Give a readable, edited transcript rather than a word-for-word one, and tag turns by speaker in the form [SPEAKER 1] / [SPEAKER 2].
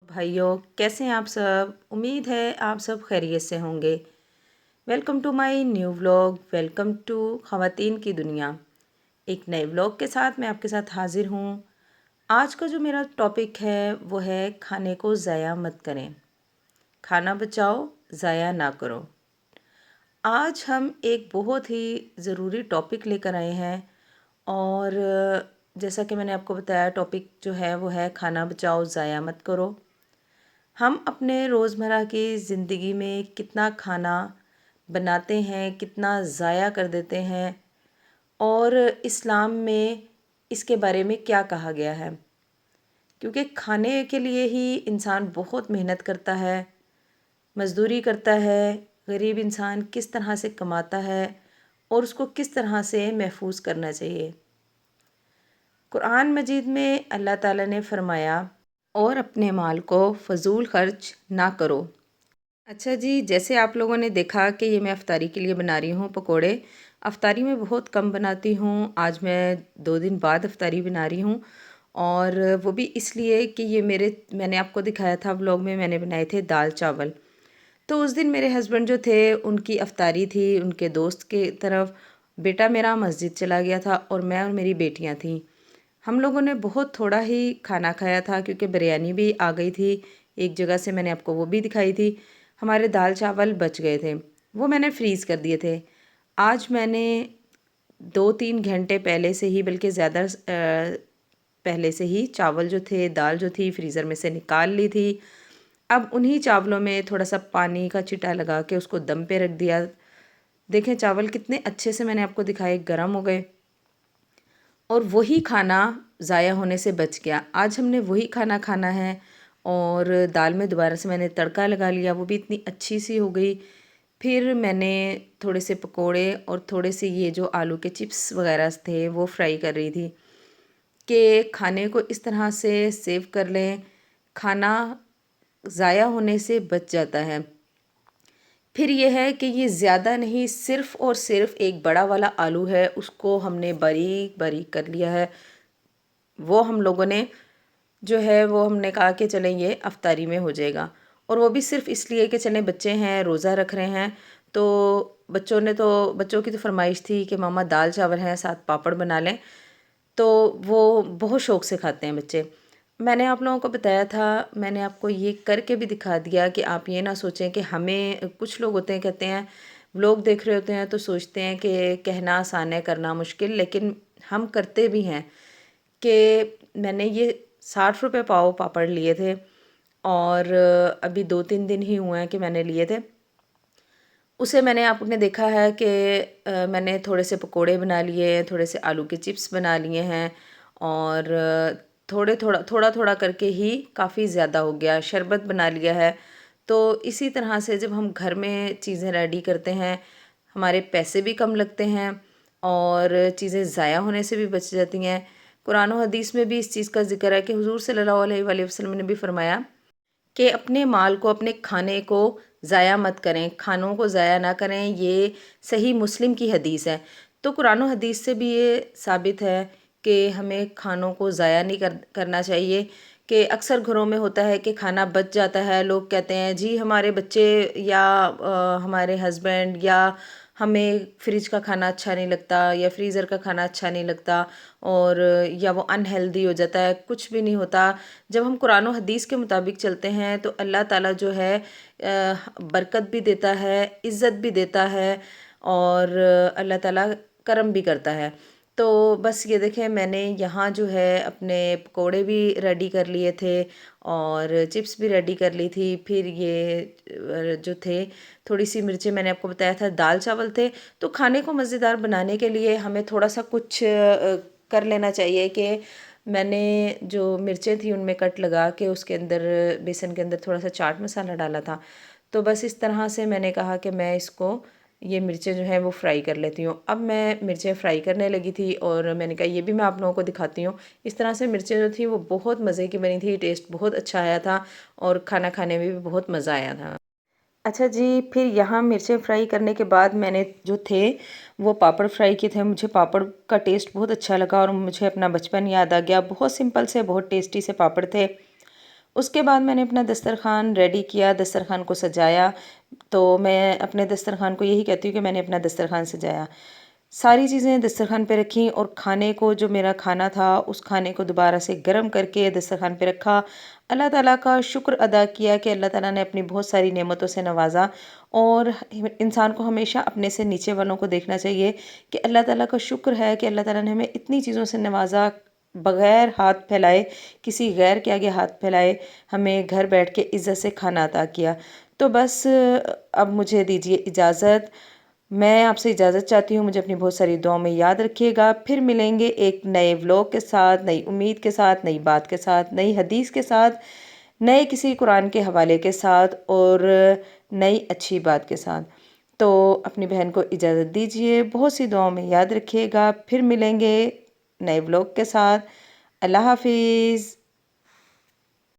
[SPEAKER 1] भाइयों, कैसे हैं आप सब? उम्मीद है आप सब खैरियत से होंगे। Welcome to my new vlog. Welcome to ख़वातीन की दुनिया। एक नए व्लॉग के साथ मैं आपके साथ हाज़िर हूँ। आज का जो मेरा टॉपिक है वो है खाने को ज़ाया मत करें। खाना बचाओ, ज़ाया ना करो। आज हम एक बहुत ही ज़रूरी टॉपिक लेकर आए हैं और जैसा कि मैंने आपको बताया, टॉपिक जो है वो है खाना बचाओ, ज़ाया मत करो। हम अपने रोज़मर्रा की ज़िंदगी में कितना खाना बनाते हैं, कितना ज़ाया कर देते हैं और इस्लाम में इसके बारे में क्या कहा गया है। क्योंकि खाने के लिए ही इंसान बहुत मेहनत करता है, मज़दूरी करता है। गरीब इंसान किस तरह से कमाता है और उसको किस तरह से महफूज करना चाहिए। कुरान मजीद में अल्लाह ताला ने फरमाया, और अपने माल को फ़जूल खर्च ना करो। अच्छा जी, जैसे आप लोगों ने देखा कि ये मैं अफ्तारी के लिए बना रही हूँ पकोड़े। अफ्तारी में बहुत कम बनाती हूँ। आज मैं 2 दिन बाद अफ्तारी बना रही हूँ और वो भी इसलिए कि ये मैंने आपको दिखाया था व्लॉग में, मैंने बनाए थे दाल चावल। तो उस दिन मेरे हस्बैंड जो थे उनकी अफ्तारी थी उनके दोस्त के तरफ। बेटा मेरा मस्जिद चला गया था और मैं और मेरी बेटियाँ थीं। हम लोगों ने बहुत थोड़ा ही खाना खाया था क्योंकि बिरयानी भी आ गई थी एक जगह से, मैंने आपको वो भी दिखाई थी। हमारे दाल चावल बच गए थे, वो मैंने फ्रीज़ कर दिए थे। आज मैंने 2-3 घंटे पहले से ही, बल्कि ज़्यादा पहले से ही चावल जो थे, दाल जो थी फ्रीज़र में से निकाल ली थी। अब उन्हीं चावलों में थोड़ा सा पानी का छिटा लगा के उसको दम पे रख दिया। देखें चावल कितने अच्छे से मैंने आपको दिखाए गर्म हो गए और वही खाना ज़ाया होने से बच गया। आज हमने वही खाना खाना है और दाल में दोबारा से मैंने तड़का लगा लिया, वो भी इतनी अच्छी सी हो गई। फिर मैंने थोड़े से पकोड़े और थोड़े से ये जो आलू के चिप्स वगैरह थे वो फ्राई कर रही थी कि खाने को इस तरह से सेव कर लें, खाना ज़ाया होने से बच जाता है। फिर ये है कि ये ज़्यादा नहीं, सिर्फ़ और सिर्फ़ एक बड़ा वाला आलू है, उसको हमने बारीक बारीक कर लिया है। वो हम लोगों ने जो है वो हमने कहा कि चलें ये अफ्तारी में हो जाएगा, और वो भी सिर्फ़ इसलिए कि चलें बच्चे हैं, रोज़ा रख रहे हैं, तो बच्चों की तो फरमाइश थी कि मामा दाल चावल हैं साथ पापड़ बना लें। तो वो बहुत शौक़ से खाते हैं बच्चे। मैंने आप लोगों को बताया था, मैंने आपको ये करके भी दिखा दिया कि आप ये ना सोचें कि हमें, कुछ लोग होते हैं कहते हैं, व्लॉग देख रहे होते हैं तो सोचते हैं कि कहना आसान है करना मुश्किल, लेकिन हम करते भी हैं। कि मैंने ये 60 रुपये पाव पापड़ लिए थे और अभी 2-3 दिन ही हुए हैं कि मैंने लिए थे। उसे मैंने आपने देखा है कि मैंने थोड़े से पकोड़े बना लिए, थोड़े से आलू के चिप्स बना लिए हैं और थोड़ा थोड़ा करके ही काफ़ी ज़्यादा हो गया, शरबत बना लिया है। तो इसी तरह से जब हम घर में चीज़ें रेडी करते हैं, हमारे पैसे भी कम लगते हैं और चीज़ें ज़ाया होने से भी बच जाती हैं। कुरान और हदीस में भी इस चीज़ का ज़िक्र है कि हुज़ूर सल्लल्लाहु अलैहि वसल्लम ने भी फरमाया कि अपने माल को, अपने खाने को ज़ाया मत करें, खानों को ज़ाया ना करें। ये सही मुस्लिम की हदीस है। तो कुरान और हदीस से भी ये साबित है कि हमें खानों को ज़ाया नहीं करना चाहिए। कि अक्सर घरों में होता है कि खाना बच जाता है, लोग कहते हैं जी हमारे बच्चे या हमारे हस्बैंड या हमें फ्रिज का खाना अच्छा नहीं लगता या फ्रीज़र का खाना अच्छा नहीं लगता, और या वो अनहेल्दी हो जाता है, कुछ भी नहीं होता। जब हम कुरान और हदीस के मुताबिक चलते हैं तो अल्लाह ताला जो है बरकत भी देता है, इज़्ज़त भी देता है और अल्लाह ताला करम भी करता है। तो बस ये देखें, मैंने यहाँ जो है अपने पकोड़े भी रेडी कर लिए थे और चिप्स भी रेडी कर ली थी। फिर ये जो थे, थोड़ी सी मिर्चें, मैंने आपको बताया था दाल चावल थे। तो खाने को मज़ेदार बनाने के लिए हमें थोड़ा सा कुछ कर लेना चाहिए कि मैंने जो मिर्चें थी उनमें कट लगा के उसके अंदर, बेसन के अंदर थोड़ा सा चाट मसाला डाला था। तो बस इस तरह से मैंने कहा कि मैं इसको, ये मिर्चें जो हैं वो फ्राई कर लेती हूँ। अब मैं मिर्चें फ्राई करने लगी थी और मैंने कहा ये भी मैं आप लोगों को दिखाती हूँ। इस तरह से मिर्चें जो थी वो बहुत मज़े की बनी थी, टेस्ट बहुत अच्छा आया था और खाना खाने में भी बहुत मज़ा आया था। अच्छा जी, फिर यहाँ मिर्चें फ्राई करने के बाद मैंने जो थे वो पापड़ फ्राई किए थे। मुझे पापड़ का टेस्ट बहुत अच्छा लगा और मुझे अपना बचपन याद आ गया। बहुत सिंपल से बहुत टेस्टी से पापड़ थे اس کے بعد میں نے اپنا دسترخوان ریڈی کیا، دسترخوان کو سجایا۔ تو میں اپنے دسترخوان کو یہی کہتی ہوں کہ میں نے اپنا دسترخوان سجایا، ساری چیزیں دسترخوان پہ رکھیں، اور کھانے کو، جو میرا کھانا تھا اس کھانے کو دوبارہ سے گرم کر کے دسترخوان پہ رکھا۔ اللہ تعالیٰ کا شکر ادا کیا کہ اللہ تعالیٰ نے اپنی بہت ساری نعمتوں سے نوازا، اور انسان کو ہمیشہ اپنے سے نیچے والوں کو دیکھنا چاہیے کہ اللہ تعالیٰ کا شکر ہے کہ اللہ تعالیٰ نے ہمیں اتنی چیزوں سے نوازا، بغیر ہاتھ پھیلائے، کسی غیر کے آگے ہاتھ پھیلائے ہمیں گھر بیٹھ کے عزت سے کھانا عطا کیا۔ تو بس اب مجھے دیجیے اجازت، میں آپ سے اجازت چاہتی ہوں، مجھے اپنی بہت ساری دعاؤں میں یاد رکھیے گا۔ پھر ملیں گے ایک نئے ولاگ کے ساتھ، نئی امید کے ساتھ، نئی بات کے ساتھ، نئی حدیث کے ساتھ، نئے کسی قرآن کے حوالے کے ساتھ، اور نئی اچھی بات کے ساتھ۔ تو اپنی بہن کو اجازت دیجیے، بہت سی دعاؤں میں یاد رکھیے گا، پھر ملیں گے نئے ولاگ کے ساتھ۔ اللہ حافظ۔